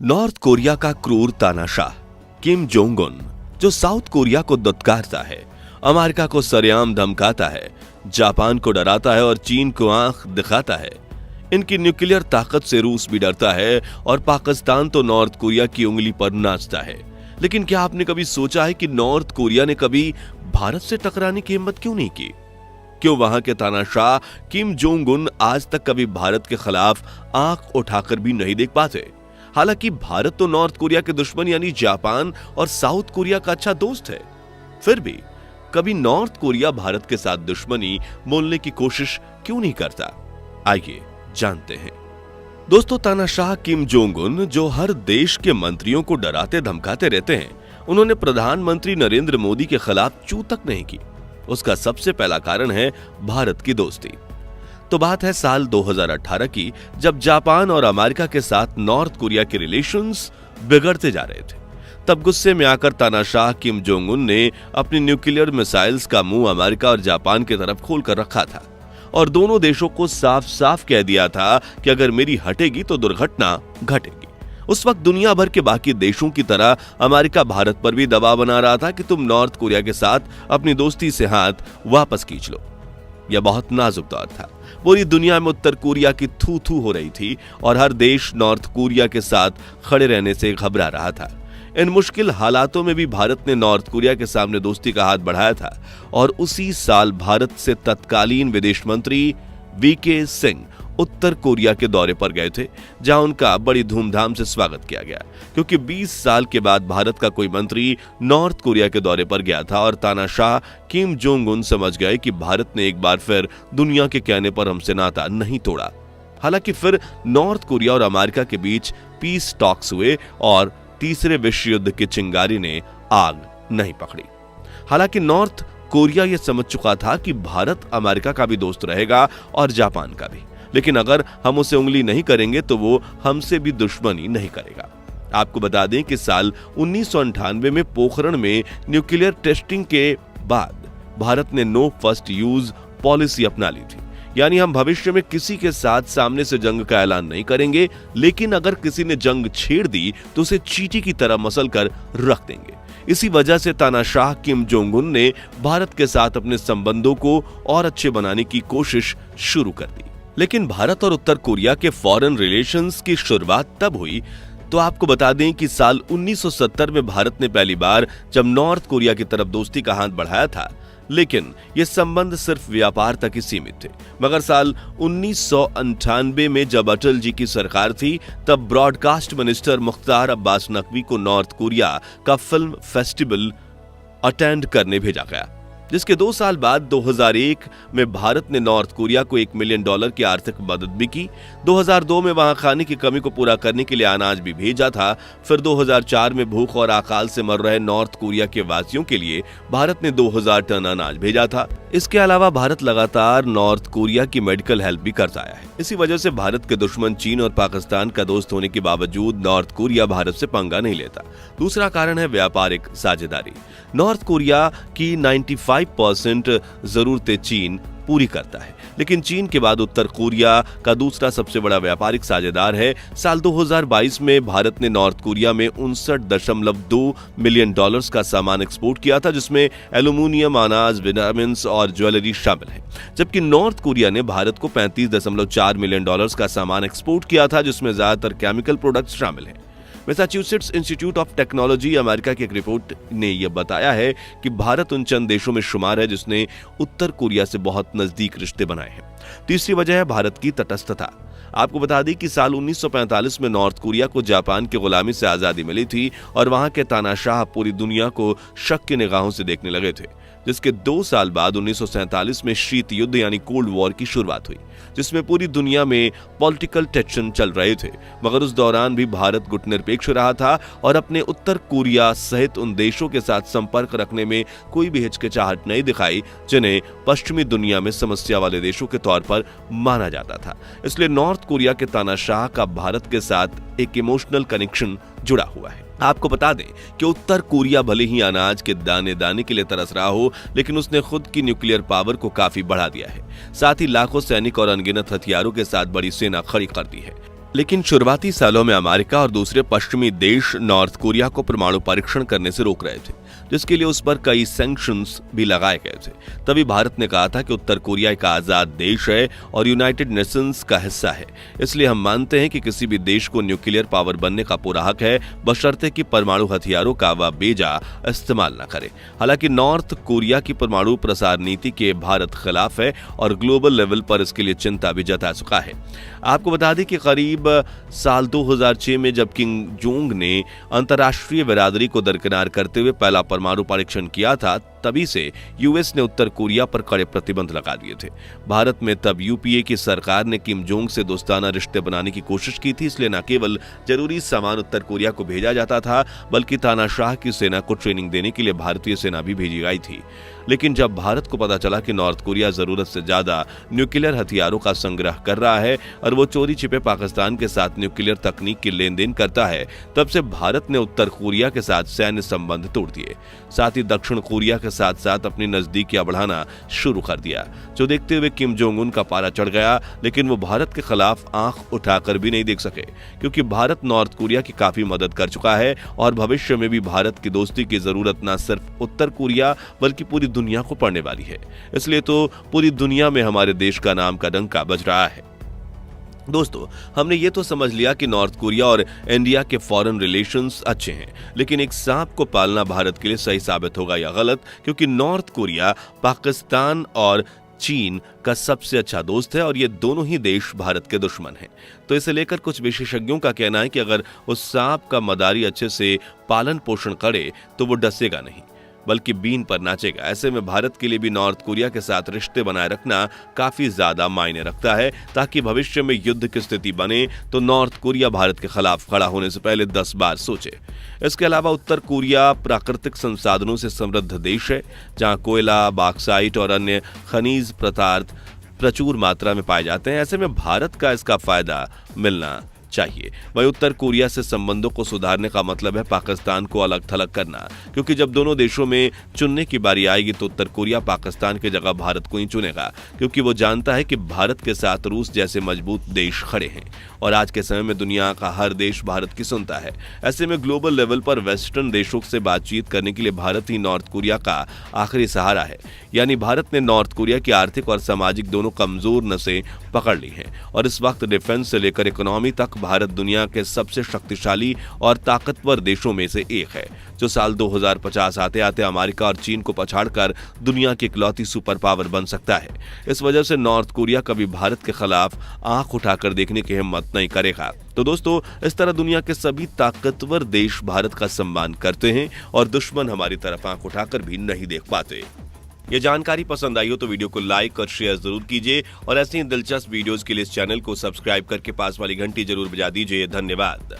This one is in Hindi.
नॉर्थ कोरिया का क्रूर तानाशाह किम जोंग उन, जो साउथ कोरिया को दुत्कारता है, अमेरिका को सरेआम धमकाता है, जापान को डराता है और चीन को आंख दिखाता है। इनकी न्यूक्लियर ताकत से रूस भी डरता है और पाकिस्तान तो नॉर्थ कोरिया की उंगली पर नाचता है। लेकिन क्या आपने कभी सोचा है कि नॉर्थ कोरिया ने कभी भारत से टकराने की हिम्मत क्यों नहीं की? क्यों वहां के तानाशाह किम जोंग उन आज तक कभी भारत के खिलाफ आंख उठाकर भी नहीं देख पाते? हालांकि भारत तो नॉर्थ कोरिया के दुश्मन यानी जापान और साउथ कोरिया का अच्छा दोस्त है, फिर भी कभी नॉर्थ कोरिया भारत के साथ दुश्मनी मोलने की कोशिश क्यों नहीं करता? आइए जानते हैं। दोस्तों, तानाशाह किम जोंग उन, जो हर देश के मंत्रियों को डराते धमकाते रहते हैं, उन्होंने प्रधानमंत्री नरेंद्र मोदी के खिलाफ चू तक नहीं की। उसका सबसे पहला कारण है भारत की दोस्ती। तो बात है साल 2018 की, जब जापान और अमेरिका के साथ नॉर्थ कोरिया के रिलेशंस बिगड़ते जा रहे थे। तब गुस्से में आकर तानाशाह किम जोंग उन ने अपनी न्यूक्लियर मिसाइल्स का मुंह अमेरिका और जापान की तरफ खोल कर रखा था और दोनों देशों को साफ साफ कह दिया था कि अगर मेरी हटेगी तो दुर्घटना घटेगी। उस वक्त दुनिया भर के बाकी देशों की तरह अमेरिका भारत पर भी दबाव बना रहा था कि तुम नॉर्थ कोरिया के साथ अपनी दोस्ती से हाथ वापस खींच लो। यह बहुत नाजुक दौर था। पूरी दुनिया में उत्तर कोरिया की थू थू हो रही थी और हर देश नॉर्थ कोरिया के साथ खड़े रहने से घबरा रहा था। इन मुश्किल हालातों में भी भारत ने नॉर्थ कोरिया के सामने दोस्ती का हाथ बढ़ाया था और उसी साल भारत से तत्कालीन विदेश मंत्री वीके सिंह उत्तर कोरिया के दौरे पर गए थे, जहां उनका बड़ी धूमधाम से स्वागत किया गया, क्योंकि 20 साल के बाद भारत का कोई मंत्री नॉर्थ कोरिया के दौरे पर गया था और तानाशाह किम जोंग उन समझ गए कि भारत ने एक बार फिर दुनिया के कहने पर हमसे नाता नहीं तोड़ा। हालांकि फिर नॉर्थ कोरिया और अमेरिका के बीच पीस टॉक्स हुए और तीसरे विश्व युद्ध की चिंगारी ने आग नहीं पकड़ी। हालांकि नॉर्थ कोरिया यह समझ चुका था कि भारत अमेरिका का भी दोस्त रहेगा और जापान का भी, लेकिन अगर हम उसे उंगली नहीं करेंगे तो वो हमसे भी दुश्मनी नहीं करेगा। आपको बता दें कि साल 1998 में पोखरण में न्यूक्लियर टेस्टिंग के बाद भारत ने नो फर्स्ट यूज पॉलिसी अपना ली थी, यानी हम भविष्य में किसी के साथ सामने से जंग का ऐलान नहीं करेंगे, लेकिन अगर किसी ने जंग छेड़ दी तो उसे चींटी की तरह मसल कर रख देंगे। इसी वजह से तानाशाह किम जोंग उन ने भारत के साथ अपने संबंधों को और अच्छे बनाने की कोशिश शुरू कर दी। लेकिन भारत और उत्तर कोरिया के फॉरेन रिलेशंस की शुरुआत तब हुई, तो आपको बता दें कि साल 1970 में भारत ने पहली बार जब नॉर्थ कोरिया की तरफ दोस्ती का हाथ बढ़ाया था, लेकिन ये संबंध सिर्फ व्यापार तक ही सीमित थे। मगर साल 1998 में जब अटल जी की सरकार थी, तब ब्रॉडकास्ट मिनिस्टर मुख्तार अब्बास नकवी को नॉर्थ कोरिया का फिल्म फेस्टिवल अटेंड करने भेजा गया, जिसके 2 साल बाद 2001 में भारत ने नॉर्थ कोरिया को $1 मिलियन की आर्थिक मदद भी की। 2002 में वहां खाने की कमी को पूरा करने के लिए अनाज भी भेजा था। फिर 2004 में भूख और अकाल से मर रहे नॉर्थ कोरिया के वासियों के लिए भारत ने 2000 टन अनाज भेजा था। इसके अलावा भारत लगातार नॉर्थ कोरिया की मेडिकल हेल्प भी करता आया है। इसी वजह से भारत के दुश्मन चीन और पाकिस्तान का दोस्त होने के बावजूद नॉर्थ कोरिया भारत से पंगा नहीं लेता। दूसरा कारण है व्यापारिक साझेदारी। नॉर्थ कोरिया की 95% जरूरतें चीन पूरी करता है, लेकिन चीन के बाद उत्तर कोरिया का दूसरा सबसे बड़ा व्यापारिक साझेदार है। साल 2022 में भारत ने नॉर्थ कोरिया में $59.2 मिलियन का सामान एक्सपोर्ट किया था, जिसमें एल्यूमिनियम, अनाज, विटामिन और ज्वेलरी शामिल है। जबकि नॉर्थ कोरिया ने भारत को $35.4 मिलियन का सामान एक्सपोर्ट किया था, जिसमें ज्यादातर केमिकल प्रोडक्ट्स शामिल हैं। Massachusetts institute of technology America की एक रिपोर्ट ने यह बताया है कि भारत उन चंद देशों में शुमार है जिसने उत्तर कोरिया से बहुत नजदीक रिश्ते बनाए हैं। तीसरी वजह है भारत की तटस्थता। आपको बता दें कि साल 1945 में नॉर्थ कोरिया को जापान की गुलामी से आजादी मिली थी और वहां के तानाशाह पूरी दुनिया को शक की निगाहों से देखने लगे थे, जिसके 2 साल बाद 1947 में शीत युद्ध यानी कोल्ड वॉर की शुरुआत हुई, जिसमें पूरी दुनिया में पॉलिटिकल टेंशन चल रहे थे। मगर उस दौरान भी भारत गुटनिरपेक्ष रहा था और अपने उत्तर कोरिया सहित उन देशों के साथ संपर्क रखने में कोई भी हिचकिचाहट नहीं दिखाई जिन्हें पश्चिमी दुनिया में समस्या वाले देशों के तौर पर माना जाता था। इसलिए नॉर्थ कोरिया के तानाशाह का भारत के साथ एक इमोशनल कनेक्शन जुड़ा हुआ है। आपको बता दें कि उत्तर कोरिया भले ही अनाज के दाने दाने के लिए तरस रहा हो, लेकिन उसने खुद की न्यूक्लियर पावर को काफी बढ़ा दिया है। साथ ही लाखों सैनिक और अनगिनत हथियारों के साथ बड़ी सेना खड़ी कर दी है। लेकिन शुरुआती सालों में अमेरिका और दूसरे पश्चिमी देश नॉर्थ कोरिया को परमाणु परीक्षण करने से रोक रहे थे, जिसके लिए उस पर कई सैंक्शंस भी लगाए गए थे। तभी भारत ने कहा था कि उत्तर कोरिया एक आजाद देश है और यूनाइटेड नेशंस का हिस्सा है, इसलिए हम मानते हैं कि किसी भी देश को न्यूक्लियर पावर बनने का पूरा हक है, बशर्ते कि परमाणु हथियारों का वह बेजा इस्तेमाल न करे। हालांकि नॉर्थ कोरिया की परमाणु प्रसार नीति के भारत खिलाफ है और ग्लोबल लेवल पर इसके लिए चिंता भी जता चुका है। आपको बता दें कि करीब साल 2006 में जब किम जोंग ने अंतर्राष्ट्रीय बिरादरी को दरकिनार करते हुए पहला परमाणु परीक्षण किया था, तभी से यूएस ने उत्तर कोरिया पर कड़े प्रतिबंध लगा दिए थे। भारत में तब यूपीए की सरकार ने किम जोंग से दोस्ताना रिश्ते बनाने की कोशिश की थी, इसलिए न केवल जरूरी सामान उत्तर कोरिया को भेजा जाता था, बल्कि तानाशाह की सेना को ट्रेनिंग देने के लिए भारतीय सेना भी भेजी गई थी। लेकिन जब भारत को पता चला कि नॉर्थ कोरिया जरूरत से ज्यादा न्यूक्लियर हथियारों का संग्रह कर रहा है और वो चोरी छिपे पाकिस्तान के साथ न्यूक्लियर तकनीक की लेन देन करता है, तब से भारत ने उत्तर कोरिया के साथ सैन्य संबंध तोड़ दिए। साथ ही दक्षिण कोरिया के साथ साथ अपनी नजदीकियां बढ़ाना शुरू कर दिया, जो देखते हुए किम जोंग उन का पारा चढ़ गया। लेकिन वो भारत के खिलाफ आंख उठाकर भी नहीं देख सके, क्योंकि भारत नॉर्थ कोरिया की काफी मदद कर चुका है और भविष्य में भी भारत की दोस्ती की जरूरत न सिर्फ उत्तर कोरिया बल्कि पूरी दुनिया को पड़ने वाली है। इसलिए तो पूरी दुनिया में हमारे देश का नाम का डंका बज रहा है। दोस्तों, हमने ये तो समझ लिया कि नॉर्थ कोरिया और इंडिया के फॉरेन रिलेशंस अच्छे हैं, लेकिन एक सांप को पालना भारत के लिए सही साबित होगा या गलत, क्योंकि नॉर्थ कोरिया पाकिस्तान और चीन का सबसे अच्छा दोस्त है और ये दोनों ही देश भारत के दुश्मन हैं। तो इसे लेकर कुछ विशेषज्ञों का कहना है कि अगर उस सांप का मदारी अच्छे से पालन पोषण करे तो वो डसेगा नहीं, बल्कि बीन पर नाचेगा। ऐसे में भारत के लिए भी नॉर्थ कोरिया के साथ रिश्ते बनाए रखना काफी ज्यादा मायने रखता है, ताकि भविष्य में युद्ध की स्थिति बने तो नॉर्थ कोरिया भारत के खिलाफ खड़ा होने से पहले 10 बार सोचे। इसके अलावा उत्तर कोरिया प्राकृतिक संसाधनों से समृद्ध देश है, जहां कोयला, बॉक्साइट और अन्य खनिज पदार्थ प्रचुर मात्रा में पाए जाते हैं। ऐसे में भारत का इसका फायदा मिलना चाहिए। वहीं उत्तर कोरिया से संबंधों को सुधारने का मतलब है पाकिस्तान को अलग थलग करना, क्योंकि जब दोनों देशों में चुनने की बारी आएगी तो उत्तर कोरिया पाकिस्तान की जगह भारत को ही चुनेगा, क्योंकि वो जानता है कि भारत के साथ रूस जैसे मजबूत देश खड़े हैं और आज के समय में दुनिया का हर देश भारत की सुनता है। ऐसे में ग्लोबल लेवल पर वेस्टर्न देशों से बातचीत करने के लिए भारत ही नॉर्थ कोरिया का आखिरी सहारा है। यानी भारत ने नॉर्थ कोरिया की आर्थिक और सामाजिक दोनों कमजोर नसें पकड़ ली हैं और इस वक्त डिफेंस से लेकर इकोनॉमी तक भारत दुनिया के सबसे शक्तिशाली और ताकतवर देशों में से एक है, जो साल 2050 आते आते अमेरिका और चीन को पछाड़कर दुनिया की इकलौती सुपर पावर बन सकता है। इस वजह से नॉर्थ कोरिया कभी भारत के खिलाफ आंख उठाकर देखने की हिम्मत नहीं करेगा। तो दोस्तों, इस तरह दुनिया के सभी ताकतवर देश भारत का सम्मान करते हैं और दुश्मन हमारी तरफ आंख उठाकर भी नहीं देख पाते। ये जानकारी पसंद आई हो तो वीडियो को लाइक और शेयर जरूर कीजिए और ऐसे ही दिलचस्प वीडियोस के लिए इस चैनल को सब्सक्राइब करके पास वाली घंटी जरूर बजा दीजिए। धन्यवाद।